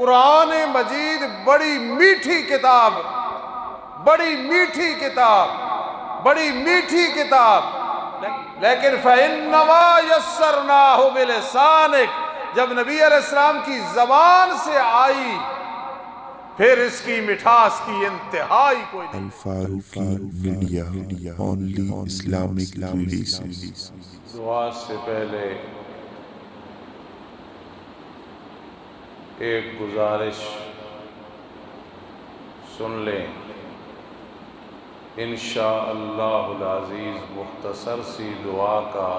قرآن مجید بڑی میٹھی کتاب، بڑی میٹھی کتاب، بڑی میٹھی کتاب، لیکن فَإِنَّمَا يَسَّرْنَاهُ بِلِسَانِكَ جب نبی علیہ السلام کی زبان سے آئی پھر اس کی مٹھاس کی انتہائی کوئی نہیں۔ Al-Faruqi media, only Islamic relations. دعا سے پہلے ایک گزارش سن لیں، انشاءاللہ العزیز مختصر سی دعا کا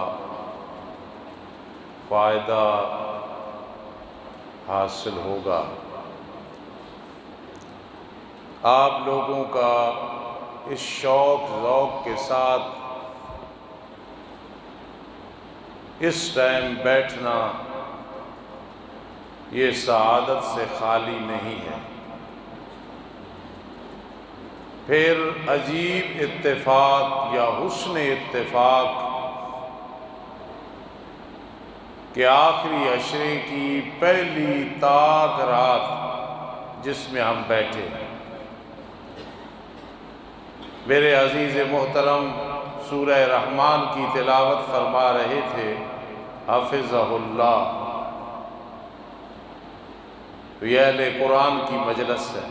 فائدہ حاصل ہوگا۔ آپ لوگوں کا اس شوق ذوق کے ساتھ اس ٹائم بیٹھنا یہ سعادت سے خالی نہیں ہے۔ پھر عجیب اتفاق یا حسن اتفاق کہ آخری عشرے کی پہلی تاک رات جس میں ہم بیٹھے ہیں، میرے عزیز محترم سورہ رحمان کی تلاوت فرما رہے تھے حافظہ اللہ، تو یہ اہل قرآن کی مجلس ہے۔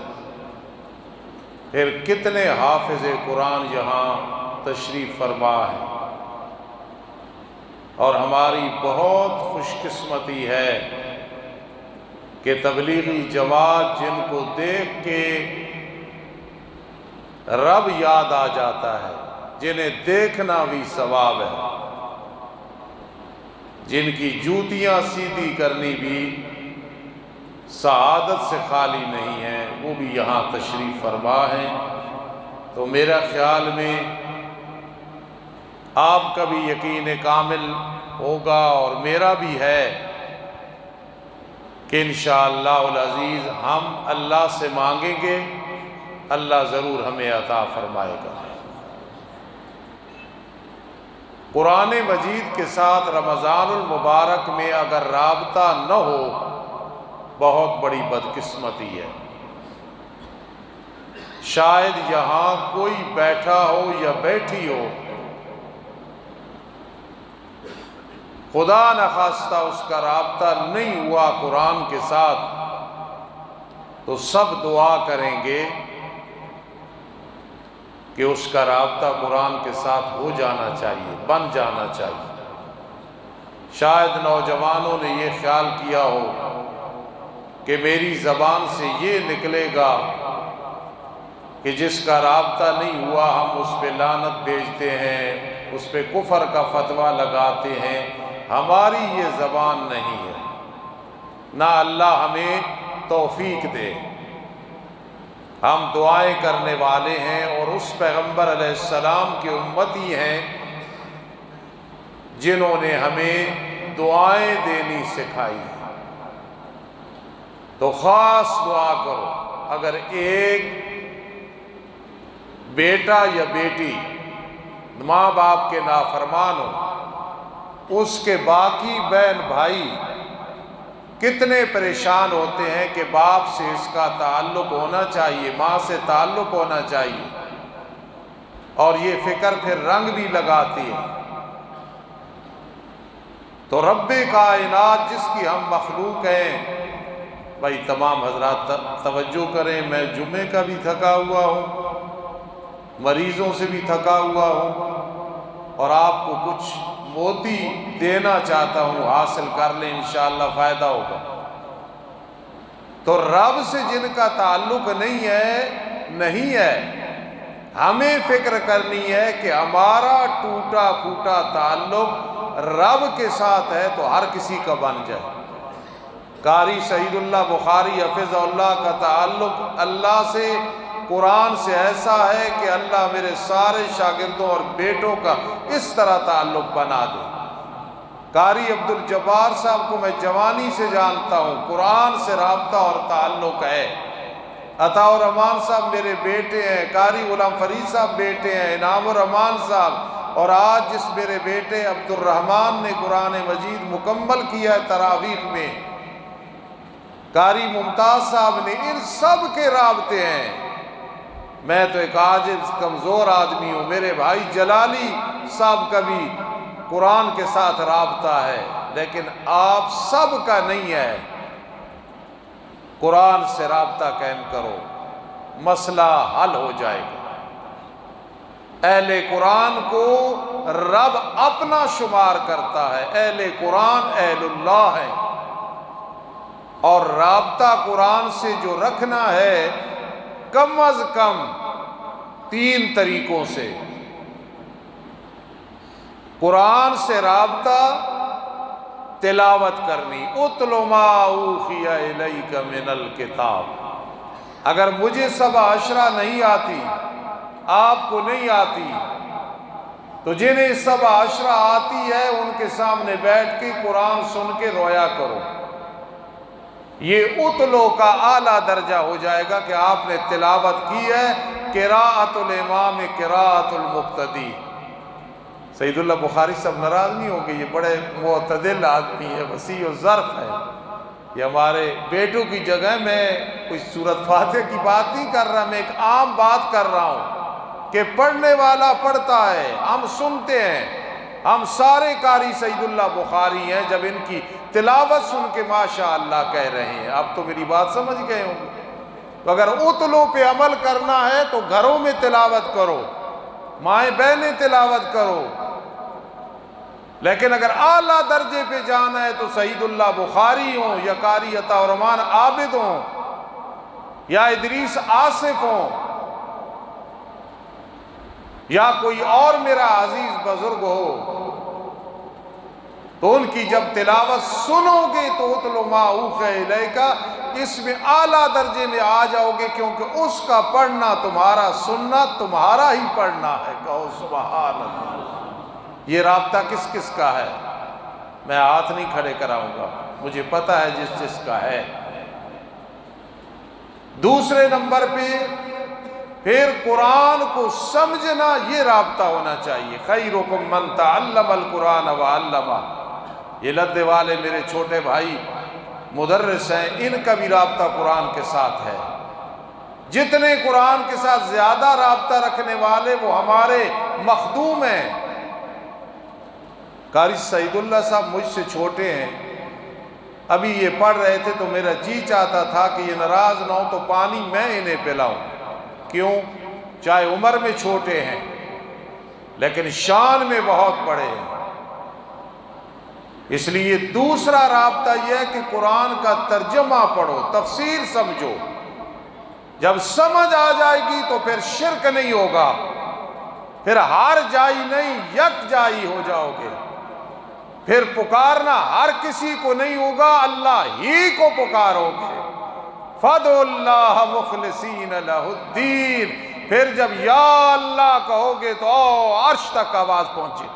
پھر کتنے حافظ قرآن یہاں تشریف فرما ہے، اور ہماری بہت خوش قسمتی ہے کہ تبلیغی جماعت جن کو دیکھ کے رب یاد آ جاتا ہے، جنہیں دیکھنا بھی ثواب ہے، جن کی جوتیاں سیدھی کرنی بھی سعادت سے خالی نہیں ہے، وہ بھی یہاں تشریف فرما ہیں۔ تو میرا خیال میں آپ کا بھی یقین کامل ہوگا اور میرا بھی ہے کہ انشاءاللہ العزیز ہم اللہ سے مانگیں گے، اللہ ضرور ہمیں عطا فرمائے گا۔ قرآن مجید کے ساتھ رمضان المبارک میں اگر رابطہ نہ ہو بہت بڑی بدقسمتی ہے۔ شاید یہاں کوئی بیٹھا ہو یا بیٹھی ہو، خدا نخواستہ اس کا رابطہ نہیں ہوا قرآن کے ساتھ، تو سب دعا کریں گے کہ اس کا رابطہ قرآن کے ساتھ ہو جانا چاہیے، بن جانا چاہیے۔ شاید نوجوانوں نے یہ خیال کیا ہو کہ میری زبان سے یہ نکلے گا کہ جس کا رابطہ نہیں ہوا ہم اس پہ لعنت بھیجتے ہیں، اس پہ کفر کا فتویٰ لگاتے ہیں۔ ہماری یہ زبان نہیں ہے، نہ اللہ ہمیں توفیق دے۔ ہم دعائیں کرنے والے ہیں اور اس پیغمبر علیہ السلام کے امتی ہیں جنہوں نے ہمیں دعائیں دینی سکھائی ہیں۔ تو خاص دعا کرو، اگر ایک بیٹا یا بیٹی ماں باپ کے نافرمان ہو، اس کے باقی بہن بھائی کتنے پریشان ہوتے ہیں کہ باپ سے اس کا تعلق ہونا چاہیے، ماں سے تعلق ہونا چاہیے، اور یہ فکر پھر رنگ بھی لگاتی ہے۔ تو رب کائنات جس کی ہم مخلوق ہیں، بھائی تمام حضرات توجہ کریں، میں جمعے کا بھی تھکا ہوا ہوں، مریضوں سے بھی تھکا ہوا ہوں، اور آپ کو کچھ موتی دینا چاہتا ہوں، حاصل کر لیں انشاءاللہ فائدہ ہوگا۔ تو رب سے جن کا تعلق نہیں ہے، ہمیں فکر کرنی ہے کہ ہمارا ٹوٹا پھوٹا تعلق رب کے ساتھ ہے تو ہر کسی کا بن جائے۔ قاری سعید اللہ بخاری حفظہ اللہ کا تعلق اللہ سے، قرآن سے ایسا ہے کہ اللہ میرے سارے شاگردوں اور بیٹوں کا اس طرح تعلق بنا دے۔ قاری عبدالجبار صاحب کو میں جوانی سے جانتا ہوں، قرآن سے رابطہ اور تعلق ہے۔ عطا الرحمان صاحب میرے بیٹے ہیں، قاری غلام فرید صاحب بیٹے ہیں، انعام الرحمان صاحب، اور آج جس میرے بیٹے عبدالرحمان نے قرآن مجید مکمل کیا ہے تراویح میں، قاری ممتاز صاحب نے ان سب کے رابطے ہیں۔ میں تو ایک عاجز کمزور آدمی ہوں، میرے بھائی جلالی صاحب کا بھی قرآن کے ساتھ رابطہ ہے، لیکن آپ سب کا نہیں ہے۔ قرآن سے رابطہ قائم کرو، مسئلہ حل ہو جائے گا۔ اہل قرآن کو رب اپنا شمار کرتا ہے، اہل قرآن اہل اللہ ہے، اور رابطہ قرآن سے جو رکھنا ہے کم از کم 3 طریقوں سے۔ قرآن سے رابطہ تلاوت کرنی، اتل ما اوحی الیک من الکتاب۔ اگر مجھے سبع عشرہ نہیں آتی، آپ کو نہیں آتی، تو جنہیں سبع عشرہ آتی ہے ان کے سامنے بیٹھ کے قرآن سن کے رویا کرو۔ یہ اتلو کا اعلیٰ درجہ ہو جائے گا کہ آپ نے تلاوت کی ہے، قراءۃ الامام قراءۃ المقتدی۔ سید اللہ بخاری صاحب ناراض نہیں ہوگے، یہ بڑے معتدل آدمی ہے، وسیع الظرف ہے، یہ ہمارے بیٹوں کی جگہ میں کوئی سورۃ فاتحہ کی بات نہیں کر رہا، میں ایک عام بات کر رہا ہوں کہ پڑھنے والا پڑھتا ہے، ہم سنتے ہیں، ہم سارے قاری سید اللہ بخاری ہیں، جب ان کی تلاوت سن کے ماشاءاللہ کہہ رہے ہیں۔ آپ تو میری بات سمجھ گئے ہوں گے۔ تو اگر اتلوں پہ عمل کرنا ہے تو گھروں میں تلاوت کرو، مائیں بہنیں تلاوت کرو، لیکن اگر اعلیٰ درجے پہ جانا ہے تو سید اللہ بخاری ہوں یا قاری عطا الرحمن عابد ہوں یا ادریس آصف ہوں یا کوئی اور میرا عزیز بزرگ ہو، تو ان کی جب تلاوت سنو گے تو اتل ما اوحی الیک، اس میں اعلیٰ درجے میں آ جاؤ گے، کیونکہ اس کا پڑھنا تمہارا سننا تمہارا ہی پڑھنا ہے۔ کہو سبحان اللہ۔ یہ رابطہ کس کس کا ہے؟ میں ہاتھ نہیں کھڑے کراؤں گا، مجھے پتہ ہے جس جس کا ہے۔ دوسرے نمبر پہ پھر قرآن کو سمجھنا، یہ رابطہ ہونا چاہیے۔ خیرکم من تعلم القرآن وعلمہ۔ یہ لدے والے میرے چھوٹے بھائی مدرس ہیں، ان کا بھی رابطہ قرآن کے ساتھ ہے۔ جتنے قرآن کے ساتھ زیادہ رابطہ رکھنے والے وہ ہمارے مخدوم ہیں۔ قاری سعید اللہ صاحب مجھ سے چھوٹے ہیں، ابھی یہ پڑھ رہے تھے تو میرا جی چاہتا تھا کہ یہ ناراض نہ ہو تو پانی میں انہیں پلاؤں۔ کیوں؟ چاہے عمر میں چھوٹے ہیں لیکن شان میں بہت بڑے ہیں۔ اس لیے دوسرا رابطہ یہ ہے کہ قرآن کا ترجمہ پڑھو، تفسیر سمجھو۔ جب سمجھ آ جائے گی تو پھر شرک نہیں ہوگا، پھر ہر جائی نہیں یک جائی ہو جاؤ گے، پھر پکارنا ہر کسی کو نہیں ہوگا، اللہ ہی کو پکارو گے۔ فَادْعُوا اللَّهَ مُخْلِصِينَ لَهُ الدِّينَ، پھر جب یا اللہ کہو گے تو عرش تک آواز پہنچے،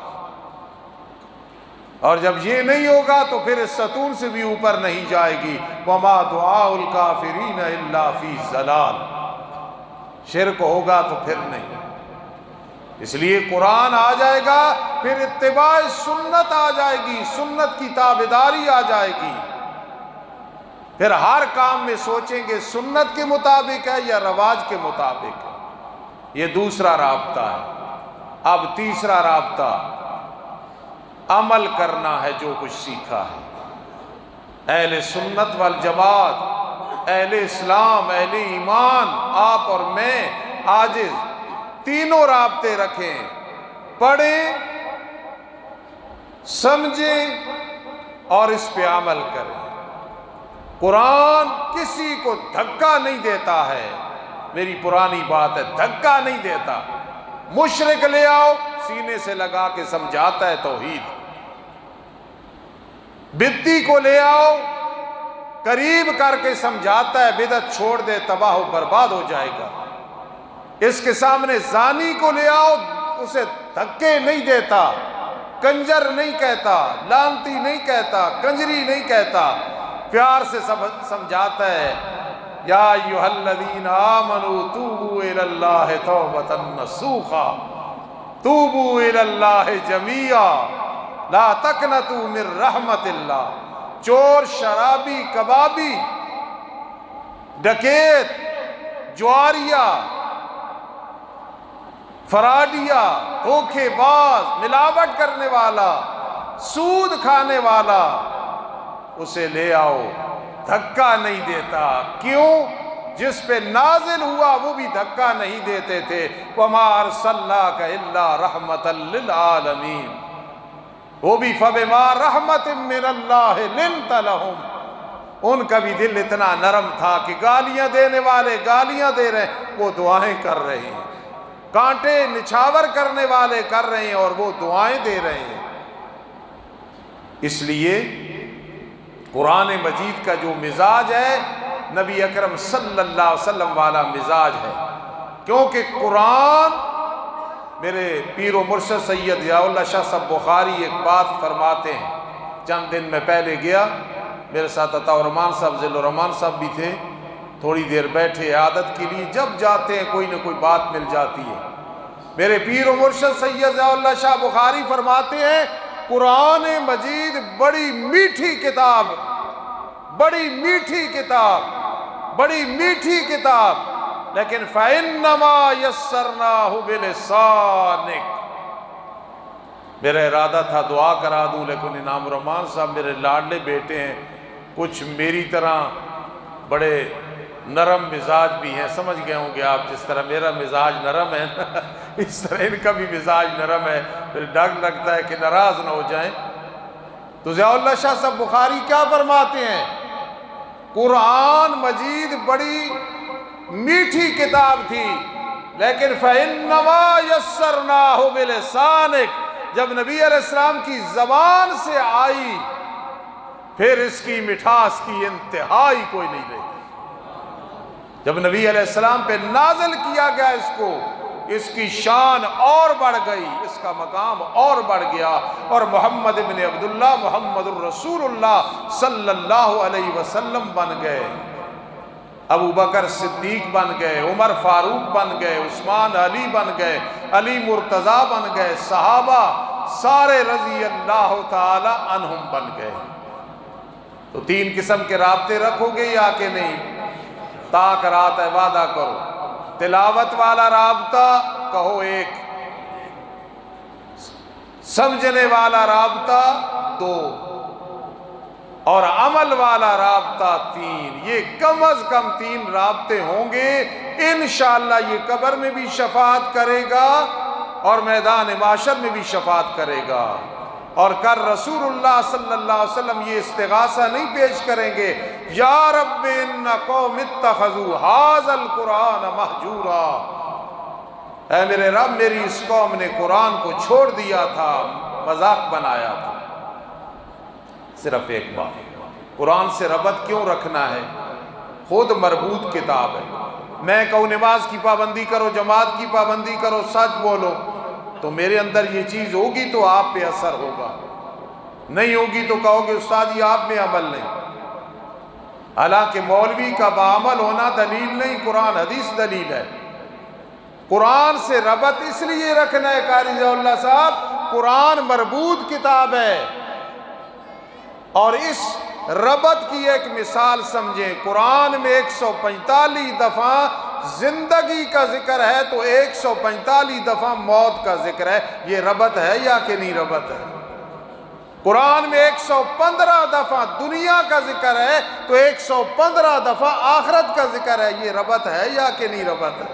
اور جب یہ نہیں ہوگا تو پھر اس ستون سے بھی اوپر نہیں جائے گی۔ وَمَا دُعَاءُ الْكَافِرِينَ إِلَّا فِي ضَلَالٍ، شرک ہوگا تو پھر نہیں۔ اس لیے قرآن آ جائے گا، پھر اتباع سنت آ جائے گی، سنت کی تابعداری آ جائے گی، پھر ہر کام میں سوچیں گے سنت کے مطابق ہے یا رواج کے مطابق ہے۔ یہ دوسرا رابطہ ہے۔ اب تیسرا رابطہ عمل کرنا ہے جو کچھ سیکھا ہے۔ اہل سنت والجماعت، اہل اسلام، اہل ایمان، آپ اور میں عاجز، تینوں رابطے رکھیں، پڑھیں، سمجھیں اور اس پہ عمل کریں۔ قرآن کسی کو دھکا نہیں دیتا ہے، میری پرانی بات ہے، دھکا نہیں دیتا۔ مشرک لے آؤ سینے سے لگا کے سمجھاتا ہے توحید، بدعتی کو لے آؤ قریب کر کے سمجھاتا ہے بدعت چھوڑ دے تباہ و برباد ہو جائے گا۔ اس کے سامنے زانی کو لے آؤ، اسے دھکے نہیں دیتا، کنجر نہیں کہتا، لانتی نہیں کہتا، کنجری نہیں کہتا، پیار سے سمجھاتا ہے۔ یا ایھا الذین آمنوا توبوا الی اللہ توبۃ نصوحا، توبوا الی اللہ جمیعا لا تقنطوا من رحمت اللہ۔ چور، شرابی، کبابی ڈکیت، جواریا، فراڈیا، دھوکے باز، ملاوٹ کرنے والا، سود کھانے والا، اسے لے آؤ، دھکا نہیں دیتا۔ کیوں؟ جس پہ نازل ہوا وہ بھی دھکا نہیں دیتے تھے۔ وَمَا أَرْسَلْنَاكَ إِلَّا رَحْمَةً لِّلْعَالَمِينَ، وہ بھی فَبِمَا رَحْمَةٍ مِّنَ اللَّهِ لِنْتَ لَهُمْ، ان کا بھی دل اتنا نرم تھا کہ گالیاں دینے والے گالیاں دے رہے ہیں، وہ دعائیں کر رہے ہیں، کانٹے نچھاور کرنے والے کر رہے ہیں اور وہ دعائیں دے رہے ہیں۔ اس لیے قرآن مجید کا جو مزاج ہے نبی اکرم صلی اللہ علیہ وسلم والا مزاج ہے، کیونکہ قرآن، میرے پیر و مرشد سید ضیاء اللہ شاہ صاحب بخاری ایک بات فرماتے ہیں، چند دن میں پہلے گیا، میرے ساتھ عطا الرحمان صاحب، ذل الرحمان صاحب بھی تھے، تھوڑی دیر بیٹھے عادت کے لیے، جب جاتے ہیں کوئی نہ کوئی بات مل جاتی ہے۔ میرے پیر و مرشد سید ضیاء اللہ شاہ بخاری فرماتے ہیں قرآن مجید بڑی میٹھی کتاب، بڑی میٹھی کتاب، بڑی میٹھی کتاب، لیکن فَإِنَّمَا يَسَّرْنَاهُ بِلِسَانِكَ، میرا ارادہ تھا دعا کرا دوں، لیکن انعام الرحمان صاحب میرے لاڈلے بیٹے ہیں، کچھ میری طرح بڑے نرم مزاج بھی ہیں، سمجھ گئے ہوں گے آپ، جس طرح میرا مزاج نرم ہے اس طرح ان کا بھی مزاج نرم ہے، پھر ڈر لگتا ہے کہ ناراض نہ ہو جائیں۔ تو ضیاء اللہ شاہ صاحب بخاری کیا فرماتے ہیں؟ قرآن مجید بڑی میٹھی کتاب تھی، لیکن فَإِنَّمَا يَسَّرْنَاهُ بِلِسَانِكَ، جب نبی علیہ السلام کی زبان سے آئی پھر اس کی مٹھاس کی انتہائی کوئی نہیں رہی۔ جب نبی علیہ السلام پہ نازل کیا گیا اس کو، اس کی شان اور بڑھ گئی، اس کا مقام اور بڑھ گیا، اور محمد ابن عبداللہ محمد الرسول اللہ صلی اللہ علیہ وسلم بن گئے، ابو بکر صدیق بن گئے، عمر فاروق بن گئے، عثمان علی بن گئے، علی مرتضیٰ بن گئے، صحابہ سارے رضی اللہ تعالی عنہم بن گئے۔ تو تین قسم کے رابطے رکھو گے یا کہ نہیں؟ تاک رات ہے، وعدہ کرو۔ تلاوت والا رابطہ کہو ایک، سمجھنے والا رابطہ دو، اور عمل والا رابطہ تین۔ یہ کم از کم تین رابطے ہوں گے، انشاءاللہ یہ قبر میں بھی شفاعت کرے گا اور میدان معاشر میں بھی شفاعت کرے گا۔ اور کل رسول اللہ صلی اللہ علیہ وسلم یہ استغاثہ نہیں پیش کریں گے، یا رب ان قوم اتخذوا ھذا القرآن مہجورا، اے میرے رب میری اس قوم نے قرآن کو چھوڑ دیا تھا، مذاق بنایا تھا۔ صرف ایک بات، قرآن سے ربط کیوں رکھنا ہے؟ خود مربوط کتاب ہے۔ میں کہوں نماز کی پابندی کرو، جماعت کی پابندی کرو، سچ بولو، تو میرے اندر یہ چیز ہوگی تو آپ پہ اثر ہوگا، نہیں ہوگی تو کہو گے استاد جی آپ میں عمل نہیں۔ حالانکہ مولوی کا بعمل ہونا دلیل نہیں، قرآن حدیث دلیل ہے۔ قرآن سے ربط اس لیے رکھنا ہے قاری ضیاء اللہ صاحب، قرآن مربوط کتاب ہے، اور اس ربط کی ایک مثال سمجھیں۔ قرآن میں 145 دفعہ زندگی کا ذکر ہے تو 145 دفعہ موت کا ذکر ہے، یہ ربط ہے یا کہ نہیں ربط ہے؟ قرآن میں 115 دفعہ دنیا کا ذکر ہے تو 115 دفعہ آخرت کا ذکر ہے، یہ ربط ہے یا کہ نہیں ربط ہے؟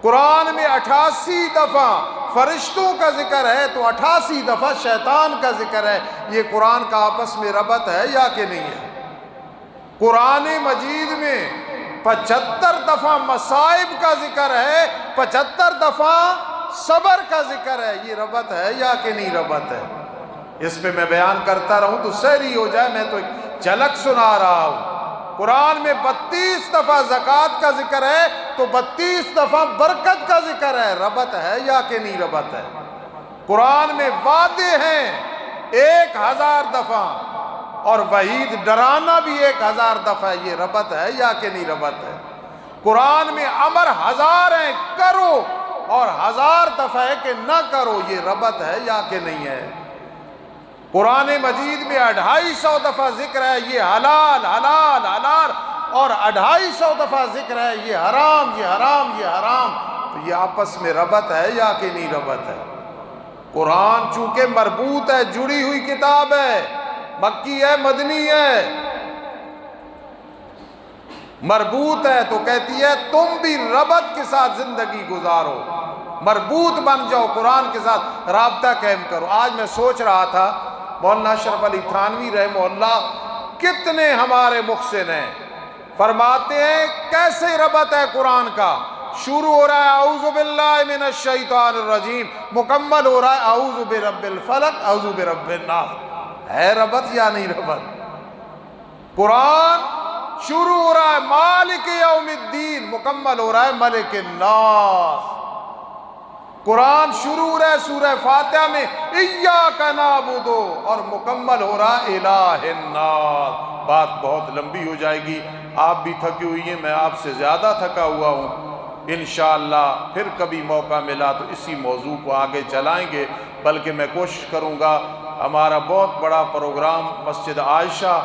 قرآن میں 88 دفعہ فرشتوں کا ذکر ہے تو 88 دفعہ شیطان کا ذکر ہے، یہ قرآن کا آپس میں ربط ہے یا کہ نہیں ہے؟ قرآن مجید میں 75 دفعہ مصائب کا ذکر ہے، 75 دفعہ صبر کا ذکر ہے، یہ ربط ہے یا کہ نہیں ربط ہے؟ اس پہ میں بیان کرتا رہوں تو سہری ہو جائے، میں تو ایک جھلک سنا رہا ہوں۔ قرآن میں 32 دفعہ زکوٰۃ کا ذکر ہے تو 32 دفعہ برکت کا ذکر ہے، ربط ہے یا کہ نہیں ربط ہے؟ قرآن میں وعدے ہیں 1000 دفعہ اور وعید ڈرانا بھی 1000 دفعہ، یہ ربط ہے یا کہ نہیں ربط ہے؟ قرآن میں امر 1000 ہیں کرو اور 1000 دفعہ ہے کہ نہ کرو، یہ ربط ہے یا کہ نہیں ہے؟ قرآن مجید میں 250 دفعہ ذکر ہے یہ حلال حلال حلال، اور 250 دفعہ ذکر ہے یہ حرام یہ حرام یہ حرام، تو یہ آپس میں ربط ہے یا کہ نہیں ربط ہے؟ قرآن چونکہ مربوط ہے، جڑی ہوئی کتاب ہے، مکی ہے مدنی ہے، مربوط ہے، تو کہتی ہے تم بھی ربط کے ساتھ زندگی گزارو، مربوط بن جاؤ، قرآن کے ساتھ رابطہ قائم کرو۔ آج میں سوچ رہا تھا مولانا اشرف علی تھانوی رحمہ اللہ کتنے ہمارے محسن ہیں، فرماتے ہیں کیسے ربط ہے قرآن کا، شروع ہو رہا ہے اعوذ باللہ من الشیطان الرجیم، مکمل ہو رہا ہے اعوذ برب الفلق اعوذ برب الناس، ہے ربط یا نہیں ربط؟ قرآن شروع ہو رہا ہے مالک یوم الدین، مکمل ہو رہا ہے ملک الناس۔ قرآن شروع ہو رہا ہے سورہ فاتحہ میں ایاک نعبد اور مکمل ہو رہا ہے الہ الناس۔ بات بہت لمبی ہو جائے گی، آپ بھی تھکی ہوئی ہیں، میں آپ سے زیادہ تھکا ہوا ہوں۔ انشاءاللہ پھر کبھی موقع ملا تو اسی موضوع کو آگے چلائیں گے، بلکہ میں کوشش کروں گا، ہمارا بہت بڑا پروگرام مسجد عائشہ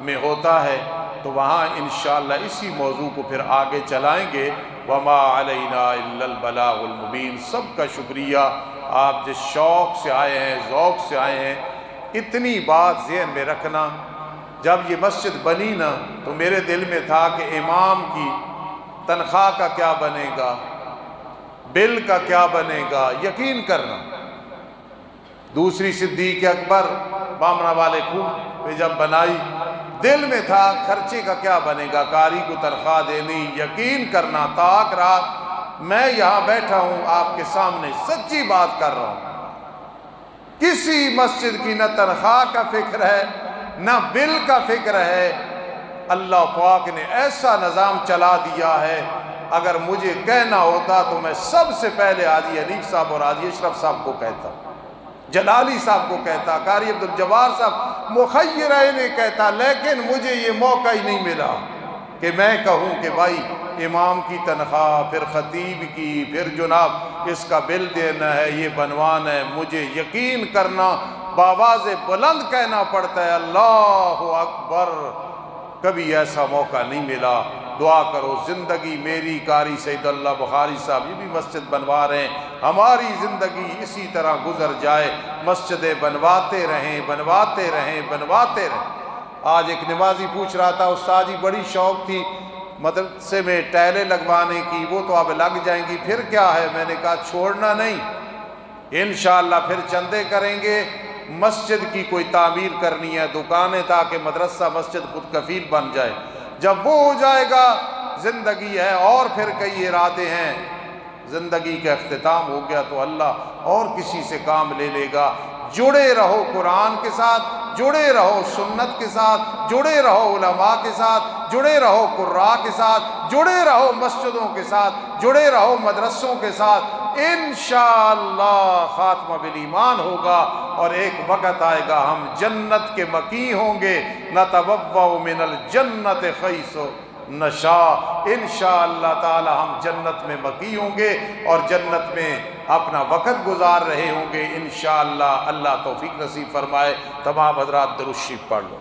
میں ہوتا ہے تو وہاں انشاءاللہ اسی موضوع کو پھر آگے چلائیں گے۔ وما علینا الا البلاغ المبین۔ سب کا شکریہ، آپ جس شوق سے آئے ہیں، ذوق سے آئے ہیں۔ اتنی بات ذہن میں رکھنا، جب یہ مسجد بنی نا تو میرے دل میں تھا کہ امام کی تنخواہ کا کیا بنے گا، بل کا کیا بنے گا، یقین کرنا۔ دوسری صدیق اکبر بامنا والے خوب جب بنائی، دل میں تھا خرچے کا کیا بنے گا، قاری کو تنخواہ دینی، یقین کرنا تاک رات میں یہاں بیٹھا ہوں آپ کے سامنے سچی بات کر رہا ہوں، کسی مسجد کی نہ تنخواہ کا فکر ہے نہ بل کا فکر ہے، اللہ پاک نے ایسا نظام چلا دیا ہے۔ اگر مجھے کہنا ہوتا تو میں سب سے پہلے حاجی حنیف صاحب اور حاجی اشرف صاحب کو کہتا، جلالی صاحب کو کہتا، قاری عبدالجبار صاحب مخیرین کہتا، لیکن مجھے یہ موقع ہی نہیں ملا کہ میں کہوں کہ بھائی امام کی تنخواہ، پھر خطیب کی، پھر جناب اس کا بل دینا ہے، یہ بنوانا ہے۔ مجھے یقین کرنا بآواز بلند کہنا پڑتا ہے اللہ اکبر، کبھی ایسا موقع نہیں ملا۔ دعا کرو زندگی میری، قاری سید اللہ بخاری صاحب یہ بھی مسجد بنوا رہے ہیں، ہماری زندگی اسی طرح گزر جائے، مسجدیں بنواتے رہیں بنواتے رہیں بنواتے رہیں۔ آج ایک نمازی پوچھ رہا تھا استاد جی بڑی شوق تھی مدرسے میں ٹائلیں لگوانے کی، وہ تو اب لگ جائیں گی، پھر کیا ہے؟ میں نے کہا چھوڑنا نہیں، انشاءاللہ پھر چندے کریں گے، مسجد کی کوئی تعمیر کرنی ہے، دکانیں، تاکہ مدرسہ مسجد خود کفیل بن جائے۔ جب وہ ہو جائے گا زندگی ہے، اور پھر کئی ارادے ہیں، زندگی کا اختتام ہو گیا تو اللہ اور کسی سے کام لے لے گا۔ جڑے رہو قرآن کے ساتھ، جڑے رہو سنت کے ساتھ، جڑے رہو علماء کے ساتھ، جڑے رہو قراء کے ساتھ، جڑے رہو مسجدوں کے ساتھ، جڑے رہو مدرسوں کے ساتھ، انشاءاللہ خاتمہ بالایمان ہوگا، اور ایک وقت آئے گا ہم جنت کے مکی ہوں گے، نتبوأ من الجنت حیث نشاء۔ انشاءاللہ تعالی ہم جنت میں مکی ہوں گے اور جنت میں اپنا وقت گزار رہے ہوں گے انشاءاللہ۔ اللہ توفیق نصیب فرمائے۔ تمام حضرات درود شریف پڑھ لو۔